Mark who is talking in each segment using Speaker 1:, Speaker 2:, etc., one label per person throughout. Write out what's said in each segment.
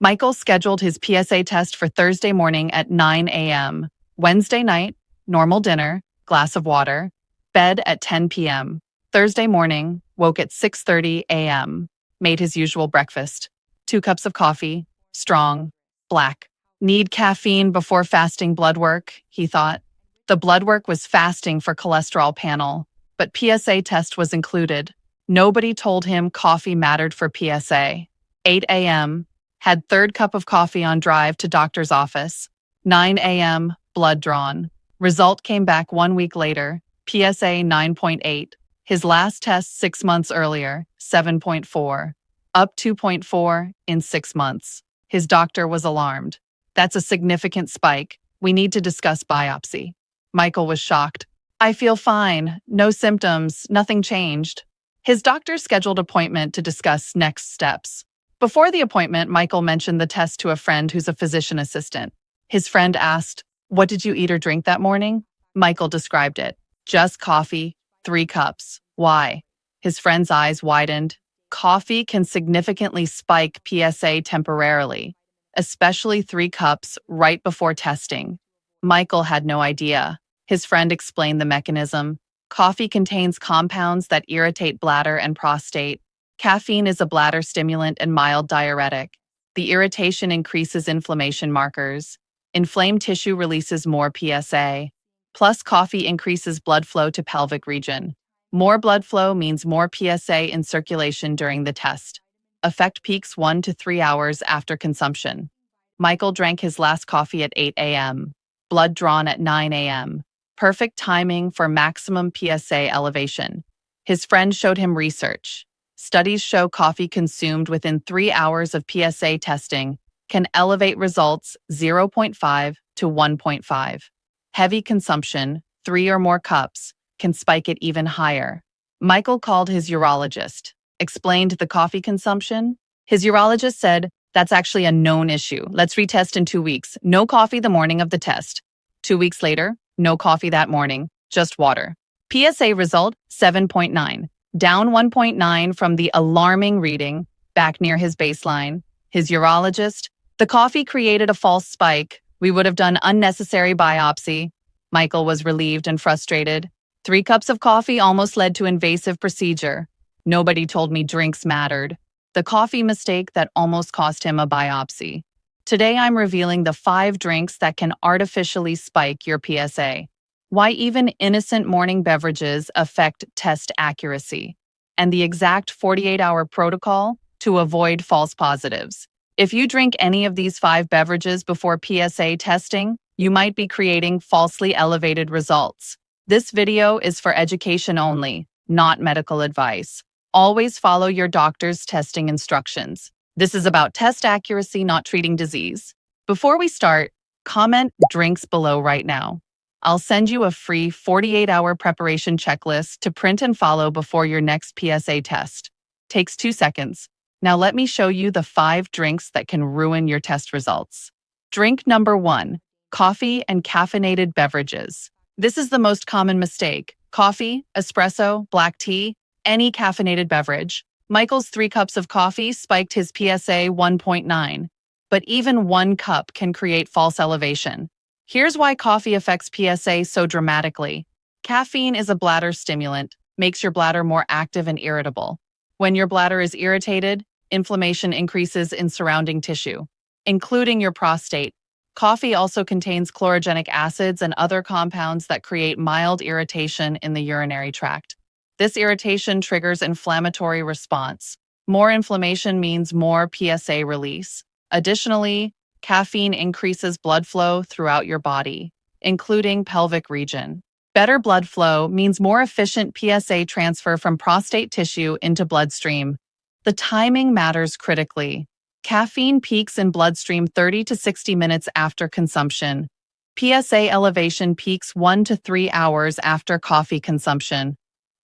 Speaker 1: Michael scheduled his PSA test for Thursday morning at 9 a.m. Wednesday night, normal dinner, glass of water, bed at 10 p.m. Thursday morning, woke at 6:30 a.m. Made his usual breakfast. 2 cups of coffee, strong, black. Need caffeine before fasting blood work, he thought. The blood work was fasting for cholesterol panel, but PSA test was included. Nobody told him coffee mattered for PSA. 8 a.m., had 3rd cup of coffee on drive to doctor's office. 9 a.m., blood drawn. Result came back 1 week later, PSA 9.8. His last test 6 months earlier, 7.4. Up 2.4 in 6 months. His doctor was alarmed. That's a significant spike. We need to discuss biopsy. Michael was shocked. I feel fine. No symptoms. Nothing changed. His doctor scheduled appointment to discuss next steps. Before the appointment, Michael mentioned the test to a friend who's a physician assistant. His friend asked, "What did you eat or drink that morning?" Michael described it. Just coffee, 3 cups. Why? His friend's eyes widened. Coffee can significantly spike PSA temporarily, especially 3 cups right before testing. Michael had no idea. His friend explained the mechanism. Coffee contains compounds that irritate bladder and prostate. Caffeine is a bladder stimulant and mild diuretic. The irritation increases inflammation markers. Inflamed tissue releases more PSA. Plus, coffee increases blood flow to pelvic region. More blood flow means more PSA in circulation during the test. Effect peaks 1 to 3 hours after consumption. Michael drank his last coffee at 8 a.m. Blood drawn at 9 a.m. Perfect timing for maximum PSA elevation. His friend showed him research. Studies show coffee consumed within 3 hours of PSA testing can elevate results 0.5 to 1.5. Heavy consumption, 3 or more cups, can spike it even higher. Michael called his urologist, explained the coffee consumption. His urologist said, "That's actually a known issue. Let's retest in 2 weeks. No coffee the morning of the test." 2 weeks later, no coffee that morning, just water. PSA result, 7.9. Down 1.9 from the alarming reading, back near his baseline. His urologist, "The coffee created a false spike. We would have done unnecessary biopsy." Michael was relieved and frustrated. 3 cups of coffee almost led to invasive procedure. Nobody told me drinks mattered. The coffee mistake that almost cost him a biopsy. Today I'm revealing the 5 drinks that can artificially spike your PSA. Why even innocent morning beverages affect test accuracy, and the exact 48-hour protocol to avoid false positives. If you drink any of these 5 beverages before PSA testing, you might be creating falsely elevated results. This video is for education only, not medical advice. Always follow your doctor's testing instructions. This is about test accuracy, not treating disease. Before we start, comment drinks below right now. I'll send you a free 48-hour preparation checklist to print and follow before your next PSA test. Takes 2 seconds. Now let me show you the 5 drinks that can ruin your test results. Drink number 1, coffee and caffeinated beverages. This is the most common mistake. Coffee, espresso, black tea, any caffeinated beverage. Michael's 3 cups of coffee spiked his PSA 1.9. But even 1 cup can create false elevation. Here's why coffee affects PSA so dramatically. Caffeine is a bladder stimulant, makes your bladder more active and irritable. When your bladder is irritated, inflammation increases in surrounding tissue, including your prostate. Coffee also contains chlorogenic acids and other compounds that create mild irritation in the urinary tract. This irritation triggers inflammatory response. More inflammation means more PSA release. Additionally, caffeine increases blood flow throughout your body, including pelvic region. Better blood flow means more efficient PSA transfer from prostate tissue into bloodstream. The timing matters critically. Caffeine peaks in bloodstream 30 to 60 minutes after consumption. PSA elevation peaks 1 to 3 hours after coffee consumption.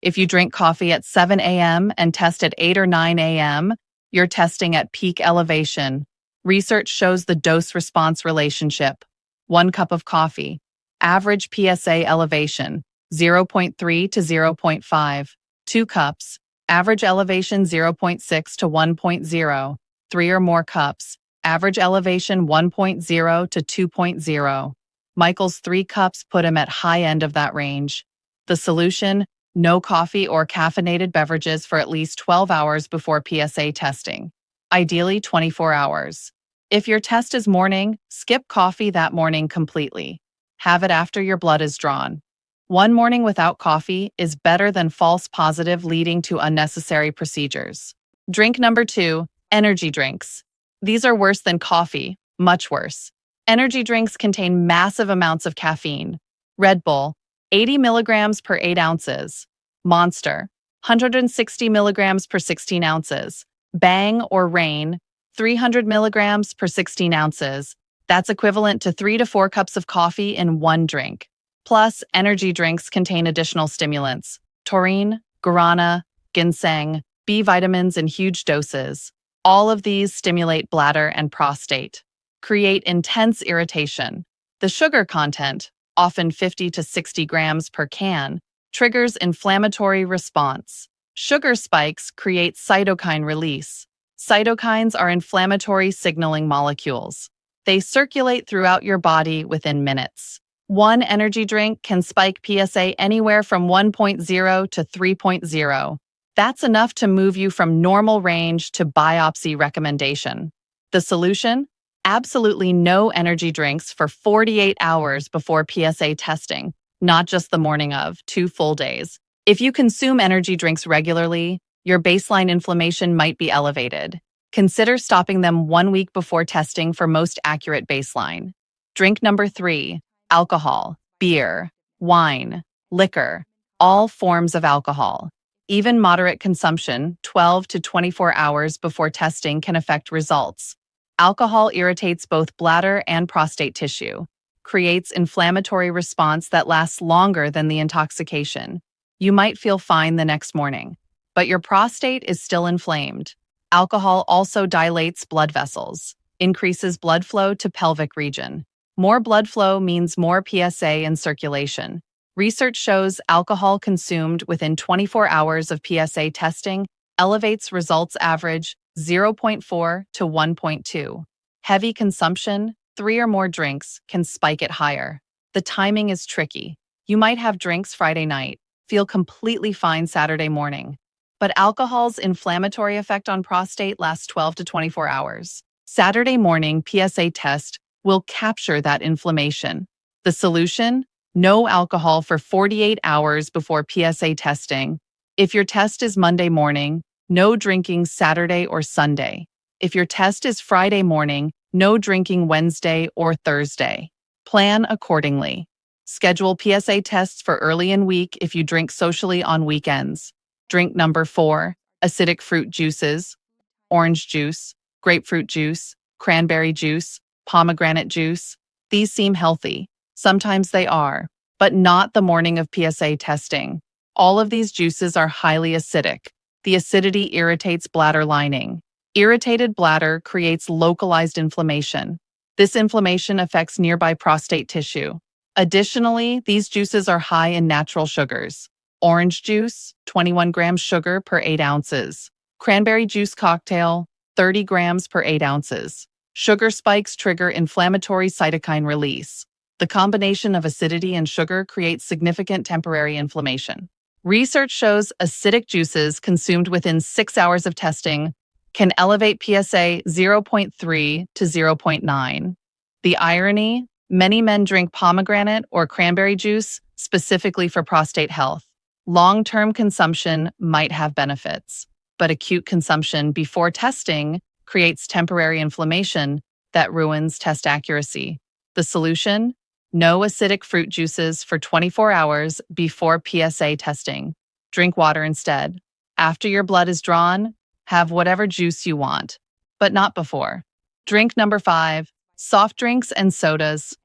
Speaker 1: If you drink coffee at 7 a.m. and test at 8 or 9 a.m., you're testing at peak elevation. Research shows the dose-response relationship. 1 cup of coffee. Average PSA elevation, 0.3 to 0.5. 2 cups. Average elevation, 0.6 to 1.0. 3 or more cups. Average elevation 1.0 to 2.0. Michael's 3 cups put him at high end of that range. The solution: no coffee or caffeinated beverages for at least 12 hours before PSA testing. Ideally 24 hours. If your test is morning, skip coffee that morning completely. Have it after your blood is drawn. One morning without coffee is better than false positive leading to unnecessary procedures. Drink number 2, energy drinks. These are worse than coffee, much worse. Energy drinks contain massive amounts of caffeine. Red Bull, 80 milligrams per 8 ounces. Monster, 160 milligrams per 16 ounces. Bang or Rain, 300 milligrams per 16 ounces. That's equivalent to 3 to 4 cups of coffee in one drink. Plus, energy drinks contain additional stimulants: taurine, guarana, ginseng, B vitamins in huge doses. All of these stimulate bladder and prostate, create intense irritation. The sugar content, often 50 to 60 grams per can, triggers inflammatory response. Sugar spikes create cytokine release. Cytokines are inflammatory signaling molecules. They circulate throughout your body within minutes. One energy drink can spike PSA anywhere from 1.0 to 3.0. That's enough to move you from normal range to biopsy recommendation. The solution? Absolutely no energy drinks for 48 hours before PSA testing, not just the morning of, 2 full days. If you consume energy drinks regularly, your baseline inflammation might be elevated. Consider stopping them 1 week before testing for most accurate baseline. Drink number 3, alcohol, beer, wine, liquor, all forms of alcohol. Even moderate consumption, 12 to 24 hours before testing, can affect results. Alcohol irritates both bladder and prostate tissue, creates inflammatory response that lasts longer than the intoxication. You might feel fine the next morning, but your prostate is still inflamed. Alcohol also dilates blood vessels, increases blood flow to pelvic region. More blood flow means more PSA in circulation. Research shows alcohol consumed within 24 hours of PSA testing elevates results average 0.4 to 1.2. Heavy consumption, 3 or more drinks, can spike it higher. The timing is tricky. You might have drinks Friday night, feel completely fine Saturday morning. But alcohol's inflammatory effect on prostate lasts 12 to 24 hours. Saturday morning PSA test will capture that inflammation. The solution? No alcohol for 48 hours before PSA testing. If your test is Monday morning, no drinking Saturday or Sunday. If your test is Friday morning, no drinking Wednesday or Thursday. Plan accordingly. Schedule PSA tests for early in week if you drink socially on weekends. Drink number 4, acidic fruit juices, orange juice, grapefruit juice, cranberry juice, pomegranate juice. These seem healthy. Sometimes they are, but not the morning of PSA testing. All of these juices are highly acidic. The acidity irritates bladder lining. Irritated bladder creates localized inflammation. This inflammation affects nearby prostate tissue. Additionally, these juices are high in natural sugars. Orange juice, 21 grams sugar per 8 ounces. Cranberry juice cocktail, 30 grams per 8 ounces. Sugar spikes trigger inflammatory cytokine release. The combination of acidity and sugar creates significant temporary inflammation. Research shows acidic juices consumed within 6 hours of testing can elevate PSA 0.3 to 0.9. The irony? Many men drink pomegranate or cranberry juice specifically for prostate health. Long-term consumption might have benefits, but acute consumption before testing creates temporary inflammation that ruins test accuracy. The solution? No acidic fruit juices for 24 hours before PSA testing. Drink water instead. After your blood is drawn, have whatever juice you want, but not before. Drink number 5, soft drinks and sodas.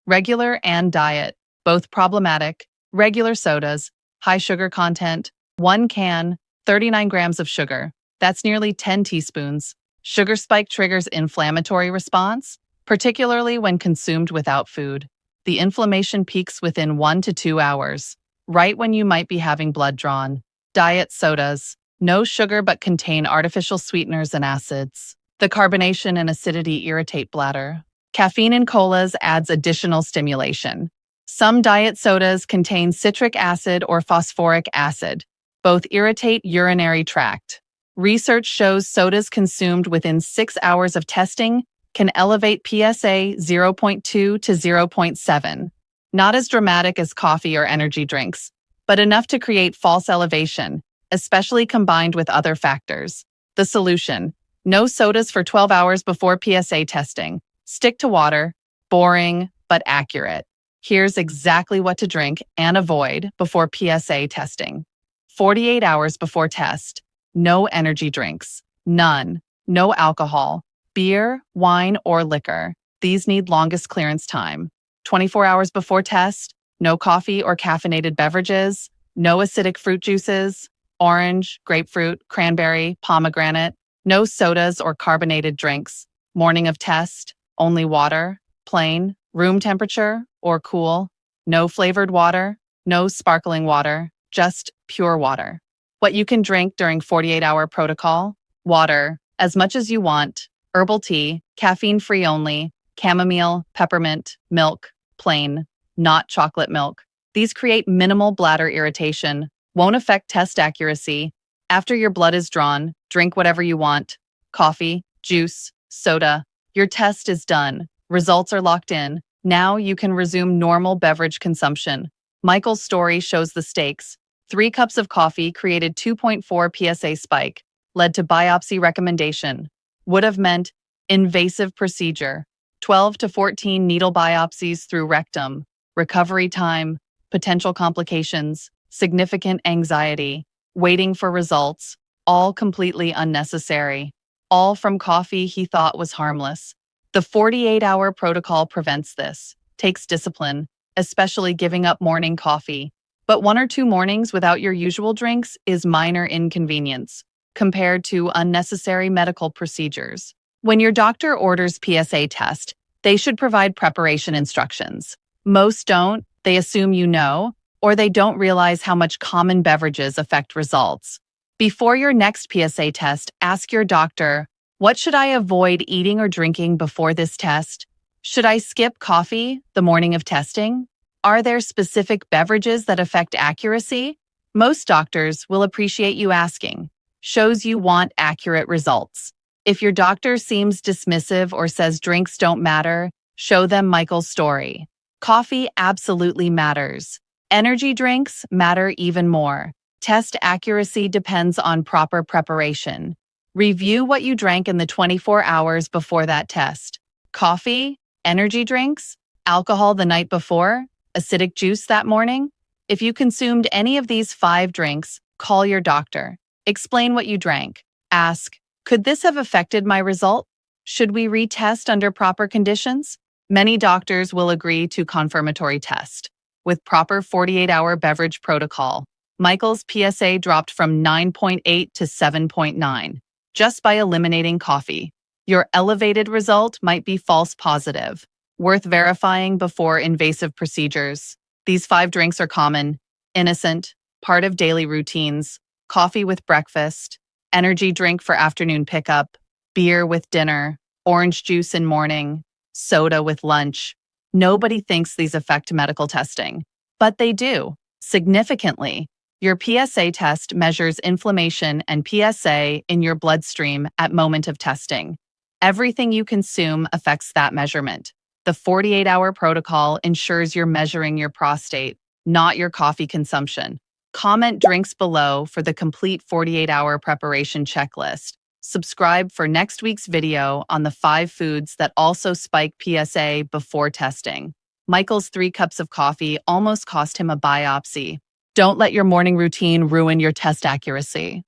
Speaker 1: Regular and diet, both problematic. Regular sodas, high sugar content, 1 can, 39 grams of sugar. That's nearly 10 teaspoons. Sugar spike triggers inflammatory response, particularly when consumed without food. The inflammation peaks within 1 to 2 hours, right when you might be having blood drawn. Diet sodas, no sugar but contain artificial sweeteners and acids. The carbonation and acidity irritate bladder. Caffeine in colas adds additional stimulation. Some diet sodas contain citric acid or phosphoric acid. Both irritate urinary tract. Research shows sodas consumed within 6 hours of testing can elevate PSA 0.2 to 0.7. Not as dramatic as coffee or energy drinks, but enough to create false elevation, especially combined with other factors. The solution: no sodas for 12 hours before PSA testing. Stick to water. Boring, but accurate. Here's exactly what to drink and avoid before PSA testing. 48 hours before test. No energy drinks. None. No alcohol. Beer, wine, or liquor. These need longest clearance time. 24 hours before test. No coffee or caffeinated beverages. No acidic fruit juices. Orange, grapefruit, cranberry, pomegranate. No sodas or carbonated drinks. Morning of test. Only water. Plain, room temperature, or cool. No flavored water. No sparkling water. Just pure water. What you can drink during 48-hour protocol: water, as much as you want, herbal tea, caffeine-free only, chamomile, peppermint, milk, plain, not chocolate milk. These create minimal bladder irritation, won't affect test accuracy. After your blood is drawn, drink whatever you want: coffee, juice, soda. Your test is done. Results are locked in. Now you can resume normal beverage consumption. Michael's story shows the stakes. 3 cups of coffee created 2.4 PSA spike, led to biopsy recommendation. Would have meant invasive procedure, 12 to 14 needle biopsies through rectum, recovery time, potential complications, significant anxiety, waiting for results, all completely unnecessary. All from coffee he thought was harmless. The 48-hour protocol prevents this, takes discipline, especially giving up morning coffee. But 1 or 2 mornings without your usual drinks is minor inconvenience compared to unnecessary medical procedures. When your doctor orders PSA test, they should provide preparation instructions. Most don't, they assume you know, or they don't realize how much common beverages affect results. Before your next PSA test, ask your doctor, what should I avoid eating or drinking before this test? Should I skip coffee the morning of testing? Are there specific beverages that affect accuracy? Most doctors will appreciate you asking. Shows you want accurate results. If your doctor seems dismissive or says drinks don't matter, show them Michael's story. Coffee absolutely matters. Energy drinks matter even more. Test accuracy depends on proper preparation. Review what you drank in the 24 hours before that test. Coffee, energy drinks, alcohol the night before, acidic juice that morning. If you consumed any of these 5 drinks, call your doctor. Explain what you drank. Ask, could this have affected my result? Should we retest under proper conditions? Many doctors will agree to confirmatory test. With proper 48-hour beverage protocol, Michael's PSA dropped from 9.8 to 7.9, just by eliminating coffee. Your elevated result might be false positive, worth verifying before invasive procedures. These 5 drinks are common, innocent, part of daily routines: coffee with breakfast, energy drink for afternoon pickup, beer with dinner, orange juice in morning, soda with lunch. Nobody thinks these affect medical testing, but they do, significantly. Your PSA test measures inflammation and PSA in your bloodstream at moment of testing. Everything you consume affects that measurement. The 48-hour protocol ensures you're measuring your prostate, not your coffee consumption. Comment drinks below for the complete 48-hour preparation checklist. Subscribe for next week's video on the 5 foods that also spike PSA before testing. Michael's 3 cups of coffee almost cost him a biopsy. Don't let your morning routine ruin your test accuracy.